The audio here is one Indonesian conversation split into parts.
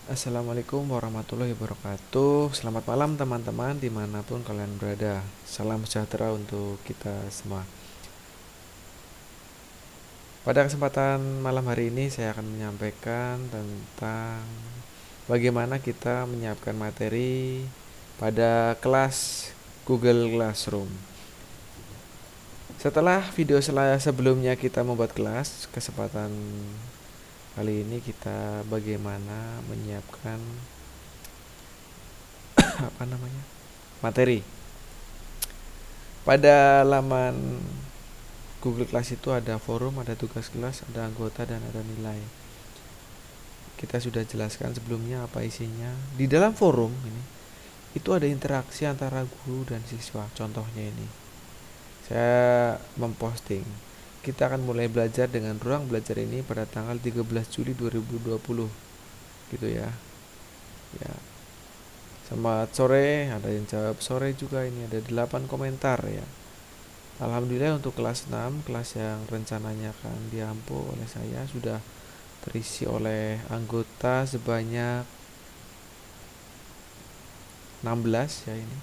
Assalamualaikum warahmatullahi wabarakatuh. Selamat malam teman-teman dimanapun kalian berada. Salam sejahtera untuk kita semua. Pada kesempatan malam hari ini saya akan menyampaikan tentang bagaimana kita menyiapkan materi pada kelas Google Classroom. Setelah video sebelumnya kita membuat kelas, kesempatan kali ini kita bagaimana menyiapkan materi. Pada laman Google Class itu ada forum, ada tugas kelas, ada anggota, dan ada nilai. Kita sudah jelaskan sebelumnya apa isinya. Di dalam forum ini itu ada interaksi antara guru dan siswa. Contohnya ini, saya memposting. Kita akan mulai belajar dengan ruang belajar ini pada tanggal 13 Juli 2020. Gitu ya. Ya. Selamat sore, ada yang jawab sore juga, ini ada 8 komentar ya. Alhamdulillah untuk kelas 6, kelas yang rencananya akan diampu oleh saya, sudah terisi oleh anggota sebanyak 16 ya ini.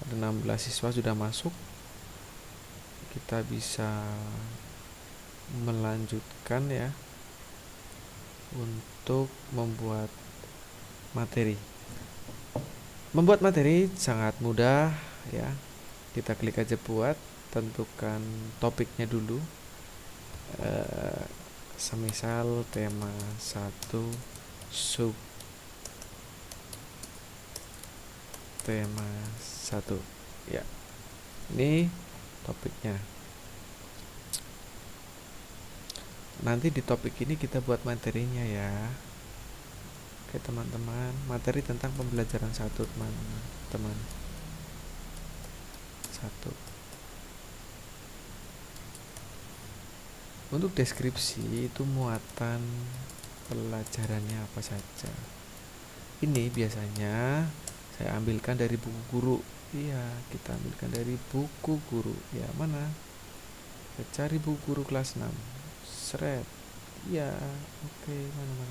Ada 16 siswa sudah masuk. Kita bisa melanjutkan ya untuk membuat materi. Membuat materi sangat mudah ya. Kita klik aja buat, tentukan topiknya dulu. Semisal tema 1 sub tema 1 ya. Ini topiknya. Nanti di topik ini kita buat materinya ya. Oke teman-teman, materi tentang pembelajaran 1 teman-teman. 1. Untuk deskripsi itu muatan pelajarannya apa saja. Ini biasanya saya ambilkan dari buku guru. Iya, kita ambilkan dari buku guru. Ya, mana? Kita cari buku guru kelas 6. Seret. Ya, oke, mana.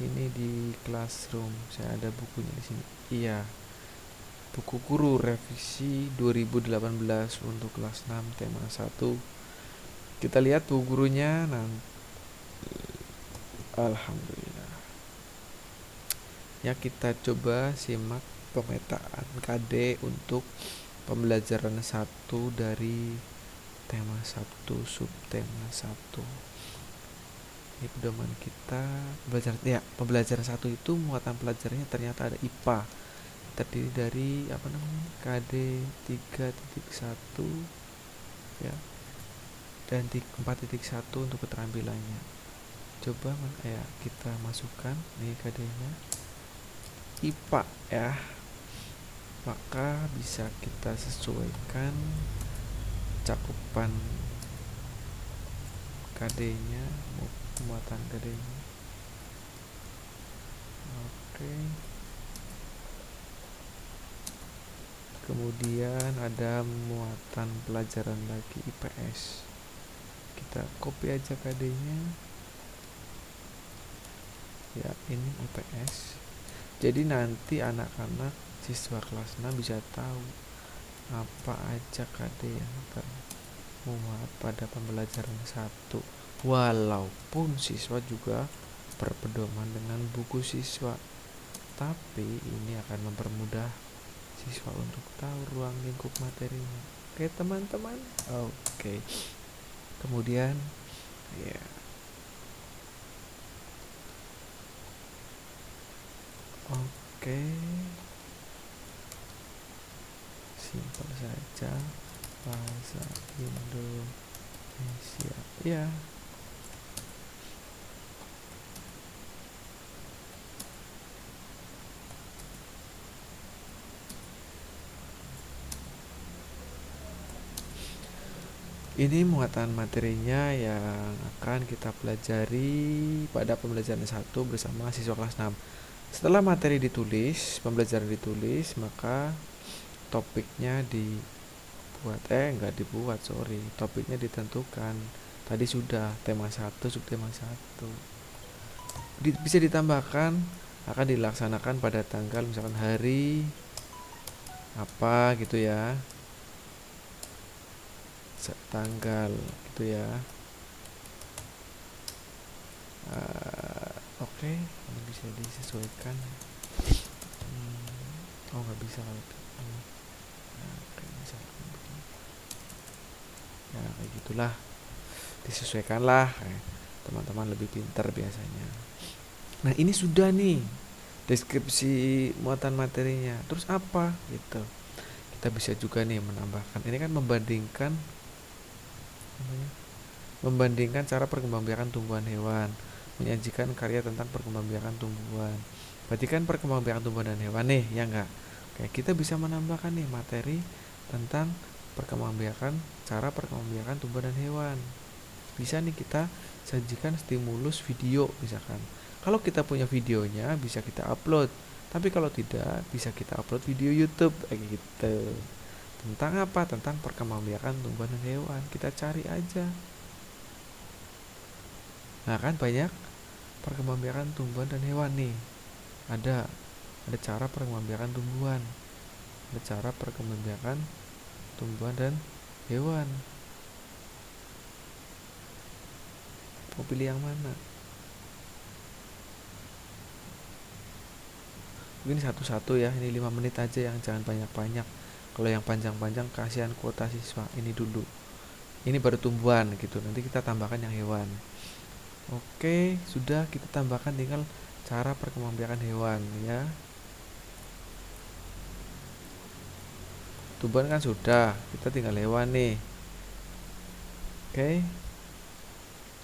Ini di Classroom. Saya ada bukunya di sini. Iya. Buku guru revisi 2018 untuk kelas 6 tema 1. Kita lihat buku gurunya nanti. Alhamdulillah. Ya, kita coba simak pemetaan KD untuk pembelajaran 1 dari tema 1 subtema 1. Ini pedoman kita pembelajaran 1 itu muatan pelajarannya ternyata ada IPA, terdiri dari KD 3.1 ya, dan 4.1 untuk keterampilannya. Coba ya kita masukkan nih KD-nya IPA ya, maka bisa kita sesuaikan cakupan KD-nya, muatan KD-nya. Oke. Kemudian ada muatan pelajaran lagi IPS. Kita copy aja KD-nya. Ya, ini IPS. Jadi nanti anak-anak siswa kelas 6 bisa tahu apa aja KD yang termuat pada pembelajaran 1. Walaupun siswa juga berpedoman dengan buku siswa, tapi ini akan mempermudah siswa untuk tahu ruang lingkup materinya. Oke teman-teman. Oke. Kemudian ya. Oke. Simpel saja, bahasa Indonesia ya. Ini muatan materinya yang akan kita pelajari pada pembelajaran 1 bersama siswa kelas 6. Setelah materi ditulis, pembelajaran ditulis, maka topiknya topiknya ditentukan. Tadi sudah tema 1 subtema 1. Bisa ditambahkan akan dilaksanakan pada tanggal misalkan hari apa gitu ya, tanggal gitu ya. Oke, ini bisa disesuaikan. Oh nggak bisa kalau itu. Kayak misalkan begini. Ya kayak gitulah, disesuaikanlah. Teman-teman lebih pintar biasanya. Nah ini sudah nih deskripsi muatan materinya. Terus apa gitu? Kita bisa juga nih menambahkan. Ini kan membandingkan cara perkembangbiakan tumbuhan hewan, menyajikan karya tentang perkembangbiakan tumbuhan. Berarti kan perkembangbiakan tumbuhan dan hewan nih, ya enggak? Oke, kita bisa menambahkan nih materi tentang perkembangbiakan, cara perkembangbiakan tumbuhan dan hewan. Bisa nih kita sajikan stimulus video misalkan. Kalau kita punya videonya bisa kita upload. Tapi kalau tidak, bisa kita upload video YouTube kayak gitu. Tentang apa? Tentang perkembangbiakan tumbuhan dan hewan. Kita cari aja. Nah, kan banyak perkembangbiakan tumbuhan dan hewan nih. Ada cara perkembangbiakan tumbuhan. Ada cara perkembangbiakan tumbuhan dan hewan. Mau pilih yang mana? Mungkin satu-satu ya. Ini 5 menit aja, yang jangan banyak-banyak. Kalau yang panjang-panjang kasihan kuota siswa. Ini dulu. Ini baru tumbuhan gitu. Nanti kita tambahkan yang hewan. Oke, sudah kita tambahkan tinggal cara perkembangbiakan hewan ya. Tumbuhan kan sudah, kita tinggal hewan nih. Oke.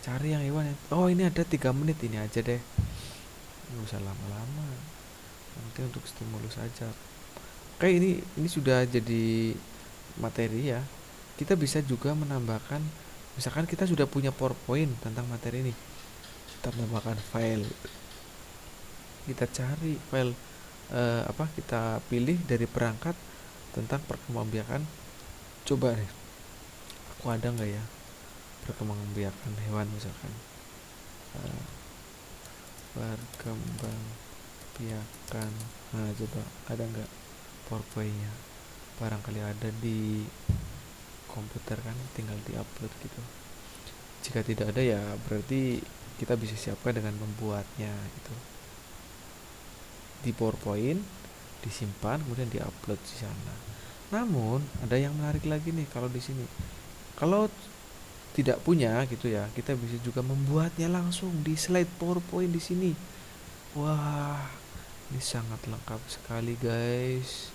Cari yang hewan. Oh, ini ada 3 menit, ini aja deh. Nggak usah lama-lama. Nanti untuk stimulus aja. Oke, ini sudah jadi materi ya. Kita bisa juga menambahkan, misalkan kita sudah punya PowerPoint tentang materi ini. Kita tambahkan file. Kita cari file kita pilih dari perangkat tentang perkembangbiakan. Coba nih, aku ada nggak ya perkembangbiakan hewan misalkan. Perkembangbiakan. Nah, coba ada nggak PowerPoint-nya? Barangkali ada di komputer kan, tinggal diupload gitu. Jika tidak ada ya berarti kita bisa siapkan dengan membuatnya gitu. Di PowerPoint disimpan kemudian diupload di sana. Namun ada yang menarik lagi nih kalau di sini. Kalau tidak punya gitu ya, kita bisa juga membuatnya langsung di slide PowerPoint di sini. Wah, ini sangat lengkap sekali guys.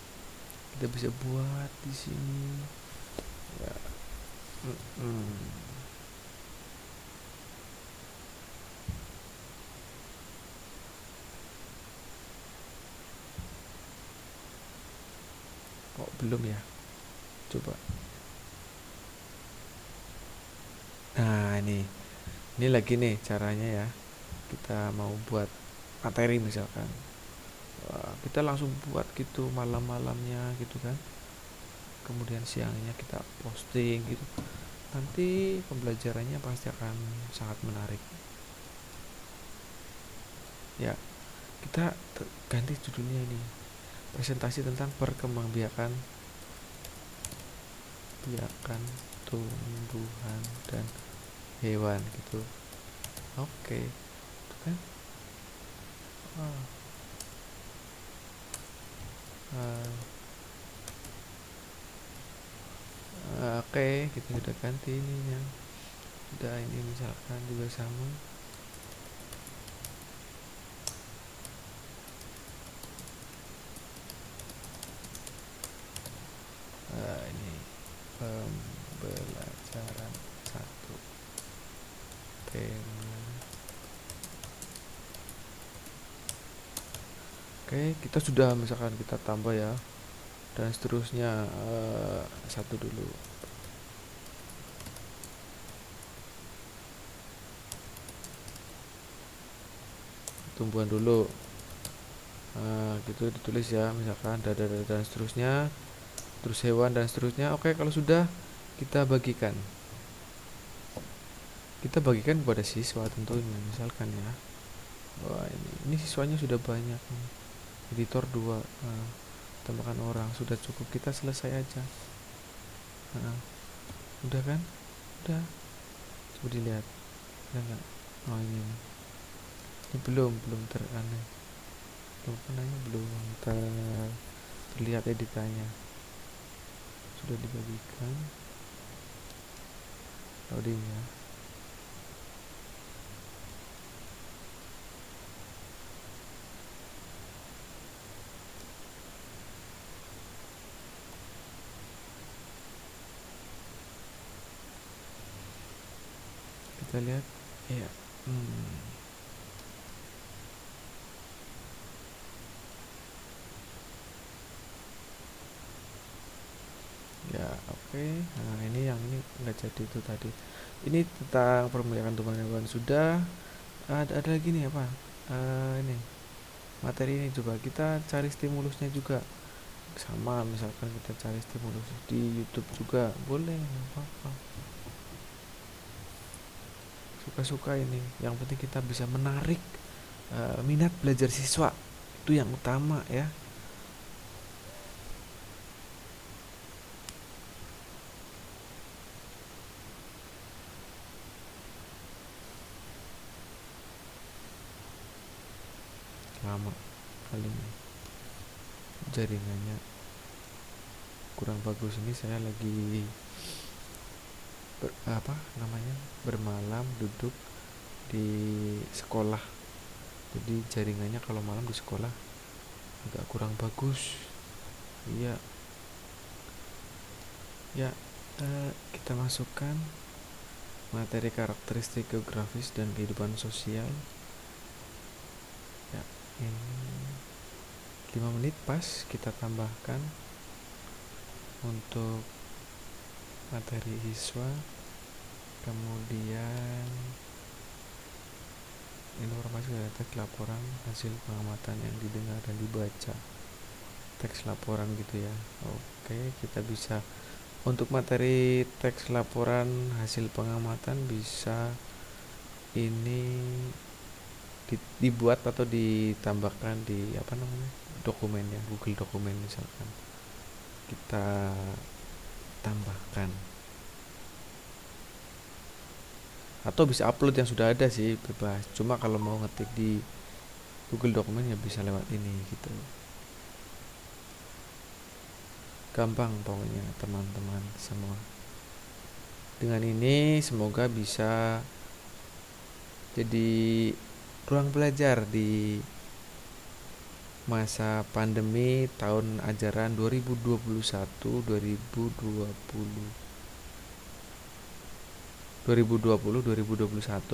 Kita bisa buat di sini. Ya. Kok belum ya? Coba. Nah, ini lagi nih caranya ya. Kita mau buat materi misalkan. Wah, kita langsung buat gitu malam-malamnya gitu kan. Kemudian siangnya kita posting gitu. Nanti pembelajarannya pasti akan sangat menarik. Ya, kita ganti judulnya nih. Presentasi tentang perkembangbiakan tumbuhan dan hewan gitu. Oke, itu kan. Oke, kita sudah ganti ininya. Udah, ini misalkan juga sama. Ini pembelajaran 1 tema. Oke, kita sudah misalkan kita tambah ya, dan seterusnya. Satu dulu. Tumbuhan dulu. Gitu ditulis ya, misalkan dan seterusnya, terus hewan dan seterusnya. Oke, kalau sudah kita bagikan kepada siswa tentunya misalkan ya. Wah, ini Ini siswanya sudah banyak nih. Editor 2, tambahkan orang, sudah cukup, kita selesai aja. Udah kan? Udah. Coba dilihat. Ada nggak? Oh ini nih. Ini belum teraneh. Belum terlihat editannya. Sudah dibagikan. Loading ya. Kita lihat ya. Ya oke. Nah ini yang ini nggak jadi itu tadi. Ini tentang pemulihan tumbuhan hewan sudah. Ada lagi nih apa? Ini materi ini, coba kita cari stimulusnya juga sama. Misalkan kita cari stimulus di YouTube juga boleh, nggak apa-apa, suka-suka. Ini yang penting kita bisa menarik minat belajar siswa, itu yang utama ya. Lama kali ini jaringannya kurang bagus. Ini saya lagi bermalam duduk di sekolah, jadi jaringannya kalau malam di sekolah agak kurang bagus. Iya ya. Kita masukkan materi karakteristik geografis dan kehidupan sosial ya. Ini 5 menit pas kita tambahkan untuk materi siswa. Kemudian informasi dari teks laporan hasil pengamatan yang didengar dan dibaca, teks laporan gitu ya. Oke, kita bisa untuk materi teks laporan hasil pengamatan bisa ini dibuat atau ditambahkan di dokumennya, Google dokumen misalkan. Kita tambahkan atau bisa upload yang sudah ada sih, bebas. Cuma kalau mau ngetik di Google dokumen ya bisa lewat ini gitu. Gampang pokoknya teman-teman semua. Dengan ini semoga bisa jadi ruang belajar di masa pandemi tahun ajaran 2021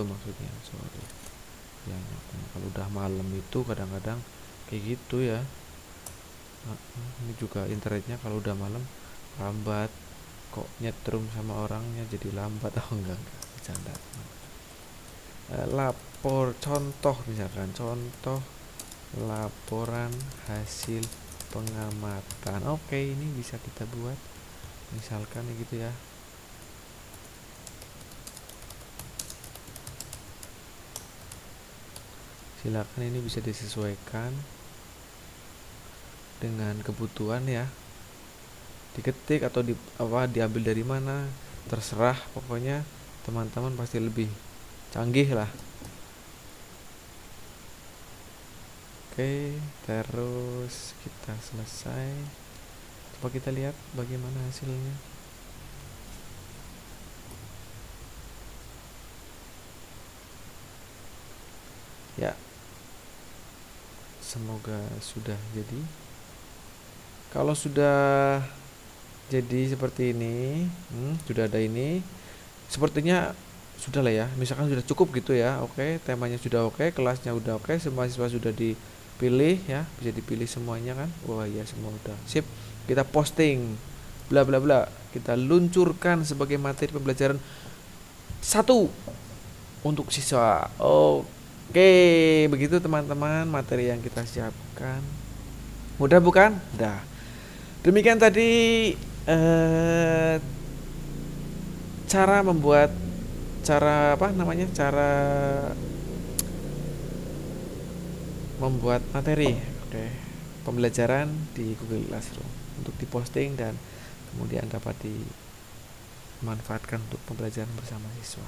maksudnya. Sorry ya, kalau udah malam itu kadang-kadang kayak gitu ya. Ini juga internetnya kalau udah malam lambat, kok nyetrum sama orangnya jadi lambat. Enggak bercanda. Lapor contoh, misalkan contoh laporan hasil pengamatan. Oke, ini bisa kita buat misalkan gitu ya. Silakan, ini bisa disesuaikan dengan kebutuhan ya. Diketik atau diambil dari mana terserah, pokoknya teman-teman pasti lebih canggih lah. Oke, terus kita selesai. Coba kita lihat bagaimana hasilnya. Ya, semoga sudah jadi. Kalau sudah jadi seperti ini, sudah ada ini, sepertinya sudah lah ya. Misalkan sudah cukup gitu ya. Oke, temanya sudah oke, kelasnya udah oke, semua siswa sudah dipilih ya, bisa dipilih semuanya kan. Wah ya, semua udah sip. Kita posting bla bla bla, kita luncurkan sebagai materi pembelajaran 1 untuk siswa. Oke, begitu teman-teman materi yang kita siapkan. Mudah bukan? Dah. Demikian tadi cara membuat cara membuat materi, oke, pembelajaran di Google Classroom untuk diposting dan kemudian dapat dimanfaatkan untuk pembelajaran bersama siswa.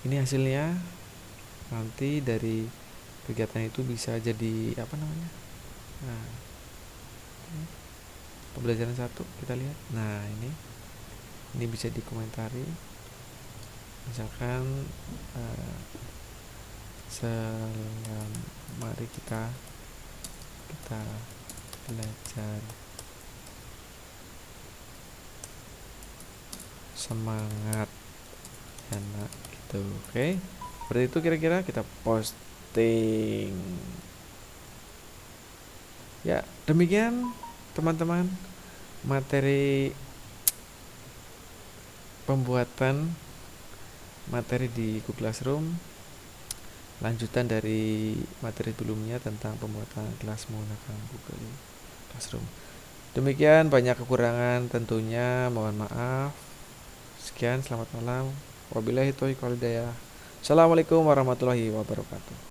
Ini hasilnya. Nanti dari kegiatan itu bisa jadi apa namanya? Nah, pembelajaran satu kita lihat. Nah, ini bisa dikomentari. Misalkan mari kita belajar, semangat ya nak, gitu. Oke, seperti itu kira-kira kita posting. Ya, demikian teman-teman materi pembuatan materi di Google Classroom, lanjutan dari materi sebelumnya tentang pembuatan kelas menggunakan Google Classroom. Demikian, banyak kekurangan tentunya, mohon maaf. Sekian, selamat malam. Wabillahi taufiq wal hidayah. Assalamualaikum warahmatullahi wabarakatuh.